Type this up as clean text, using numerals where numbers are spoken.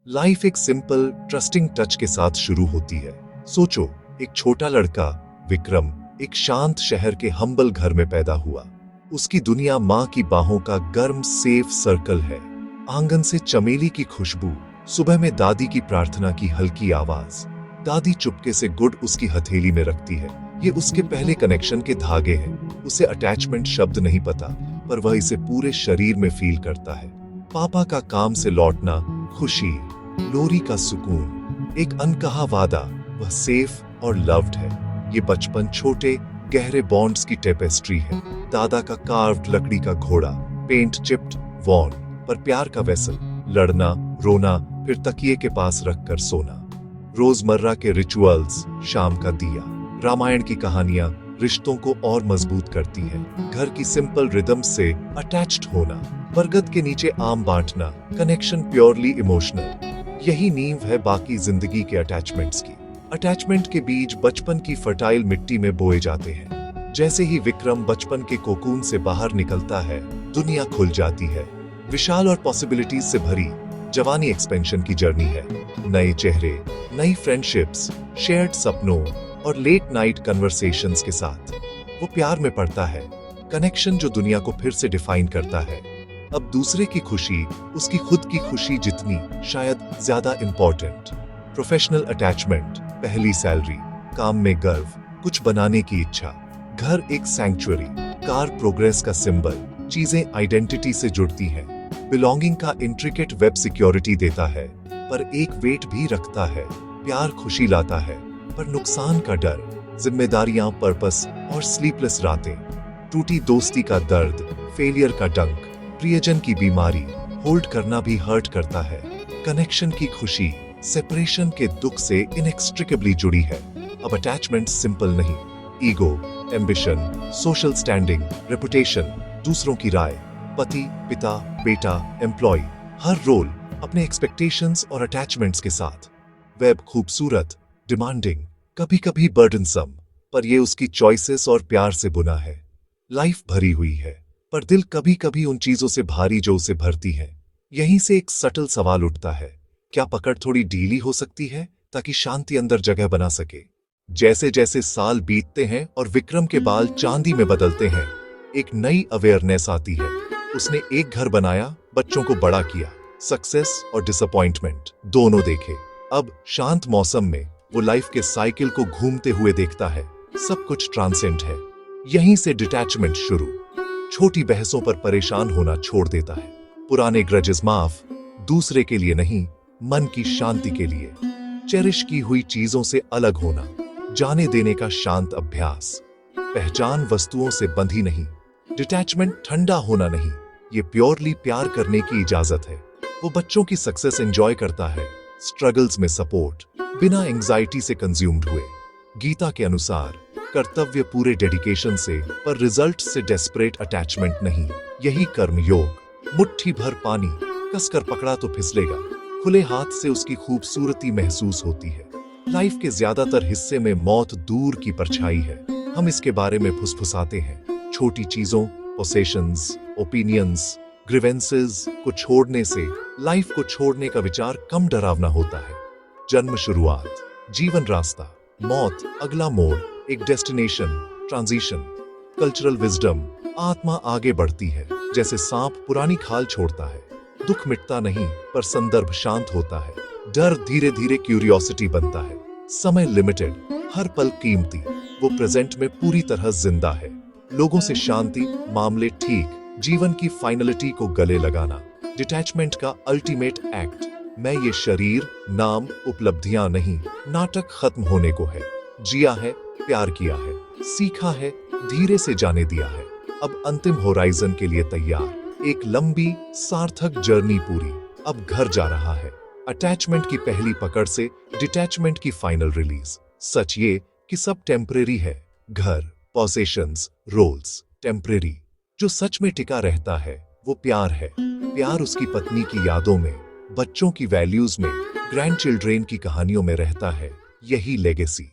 Life एक simple trusting touch के साथ शुरू होती है। सोचो, एक छोटा लड़का विक्रम एक शांत शहर के हम्बल घर में पैदा हुआ। उसकी दुनिया माँ की बाहों का गर्म सेफ सर्कल है। आंगन से चमेली की खुशबू, सुबह में दादी की प्रार्थना की हल्की आवाज। दादी चुपके से गुड़ उसकी हथेली में रखती है। ये उसके पहले कनेक्शन के धागे हैं। उसे अटैचमेंट शब्द नहीं पता, पर वह इसे पूरे शरीर में फील करता है। पापा का काम से लौटना, खुशी, लोरी का सुकून, एक अनकहा वादा, वह सेफ और लव्ड है। ये बचपन छोटे गहरे बॉन्ड्स की टेपेस्ट्री है। दादा का कार्व्ड लकड़ी का घोड़ा, पेंट चिप्ड वॉन, पर प्यार का वेसल, लड़ना, रोना, फिर तकिए के पास रखकर सोना। रोजमर्रा के रिचुअल्स, शाम का दिया, रामायण की कहानियां रिश्तों को और मजबूत करती है। घर की सिंपल रिदम से अटैच्ड होना, बरगद के नीचे आम बांटना, कनेक्शन प्योरली इमोशनल। यही नींव है बाकी जिंदगी के अटैचमेंट्स की। अटैचमेंट के बीज बचपन की फर्टाइल मिट्टी में बोए जाते हैं। जैसे ही विक्रम बचपन के कोकून से बाहर निकलता है, दुनिया खुल जाती है, विशाल और पॉसिबिलिटीज से भरी। जवानी एक्सपेंशन की जर्नी है। नए चेहरे, नई फ्रेंडशिप्स, शेयर्ड सपनों और लेट नाइट कन्वर्सेशंस के साथ वो प्यार में पड़ता है। कनेक्शन जो दुनिया को फिर से डिफाइन करता है। अब दूसरे की खुशी उसकी खुद की खुशी जितनी, शायद ज्यादा इंपॉर्टेंट। प्रोफेशनल अटैचमेंट, पहली सैलरी, काम में गर्व, कुछ बनाने की इच्छा। घर एक सैंक्चुअरी, कार प्रोग्रेस का सिंबल, चीजें आइडेंटिटी से जुड़ती हैं। बिलोंगिंग का इंट्रिकेट वेब सिक्योरिटी देता है, पर एक वेट भी रखता है। प्यार खुशी लाता है, पर नुकसान का डर, जिम्मेदारियां, पर्पस और स्लीपलेस रातें। टूटी दोस्ती का दर्द, फेलियर का डंक, प्रियजन की बीमारी, होल्ड करना भी हर्ट करता है। कनेक्शन की खुशी सेपरेशन के दुख से इनएक्सट्रिकेबली जुड़ी है। अब अटैचमेंट सिंपल नहीं, ego, ambition, social standing, reputation, दूसरों की राय, पति, पिता, बेटा, एम्प्लॉय, हर रोल अपने एक्सपेक्टेशंस और अटैचमेंट्स के साथ। वेब खूबसूरत, डिमांडिंग, कभी कभी बर्डनसम, पर ये उसकी चॉइसेस और प्यार से बुना है। लाइफ भरी हुई है, पर दिल कभी कभी उन चीजों से भारी जो उसे भरती है। यहीं से एक सटल सवाल उठता है, क्या पकड़ थोड़ी ढीली हो सकती है ताकि शांति अंदर जगह बना सके? जैसे जैसे साल बीतते हैं और विक्रम के बाल चांदी में बदलते हैं, एक नई अवेयरनेस आती है। उसने एक घर बनाया, बच्चों को बड़ा किया, सक्सेस और डिसअपॉइंटमेंट दोनों देखे। अब शांत मौसम में वो लाइफ के साइकिल को घूमते हुए देखता है। सब कुछ ट्रांसेंड है। यहीं से डिटैचमेंट शुरू। छोटी बहसों पर परेशान होना छोड़ देता है। पुराने ग्रजेस माफ, दूसरे के लिए नहीं, मन की शांति के लिए। चेरिश की हुई चीजों से अलग होना, जाने देने का शांत अभ्यास। पहचान वस्तुओं से बंधी नहीं। डिटैचमेंट ठंडा होना नहीं, ये प्योरली प्यार करने की इजाजत है। वो बच्चों की सक्सेस एंजॉय करता है, स्ट्रगल्स में सपोर्ट, बिना एंजाइटी से कंज्यूम्ड हुए। गीता के अनुसार कर्तव्य पूरे डेडिकेशन से, पर रिजल्ट से डेस्परेट अटैचमेंट नहीं। यही कर्म योग। मुट्ठी भर पानी कसकर पकड़ा तो फिसलेगा, खुले हाथ से उसकी खूबसूरती महसूस होती है। लाइफ के ज्यादातर हिस्से में मौत दूर की परछाई है। हम इसके बारे में फुसफुसाते हैं। छोटी चीजों, पोसेशंस, ओपिनियंस, ग्रीवेंसेस को छोड़ने से लाइफ को छोड़ने का विचार कम डरावना होता है। जन्म शुरुआत, जीवन रास्ता, मौत अगला मोड़, एक डेस्टिनेशन, ट्रांजिशन। कल्चरल विजडम, आत्मा आगे बढ़ती है जैसे सांप पुरानी खाल छोड़ता है। दुख मिटता नहीं, पर संदर्भ शांत होता है। डर धीरे धीरे क्यूरियोसिटी बनता है। समय लिमिटेड, हर पल कीमती, वो प्रेजेंट में पूरी तरह जिंदा है। लोगों से शांति, मामले ठीक, जीवन की फाइनलिटी को गले लगाना। डिटैचमेंट का अल्टीमेट एक्ट। मैं ये शरीर, नाम, उपलब्धियां नहीं, नाटक खत्म होने को है। जिया है, प्यार किया है, सीखा है, धीरे से जाने दिया है। अब अंतिम होराइजन के लिए तैयार। एक लंबी सार्थक जर्नी पूरी। अब घर जा रहा है। अटैचमेंट की पहली पकड़ से डिटैचमेंट की फाइनल रिलीज। सच ये कि सब टेम्परेरी है। घर, पोसेशंस, रोल्स टेम्परेरी। जो सच में टिका रहता है वो प्यार है। प्यार उसकी पत्नी की यादों में, बच्चों की वैल्यूज में, ग्रैंड चिल्ड्रेन की कहानियों में रहता है। यही लेगेसी।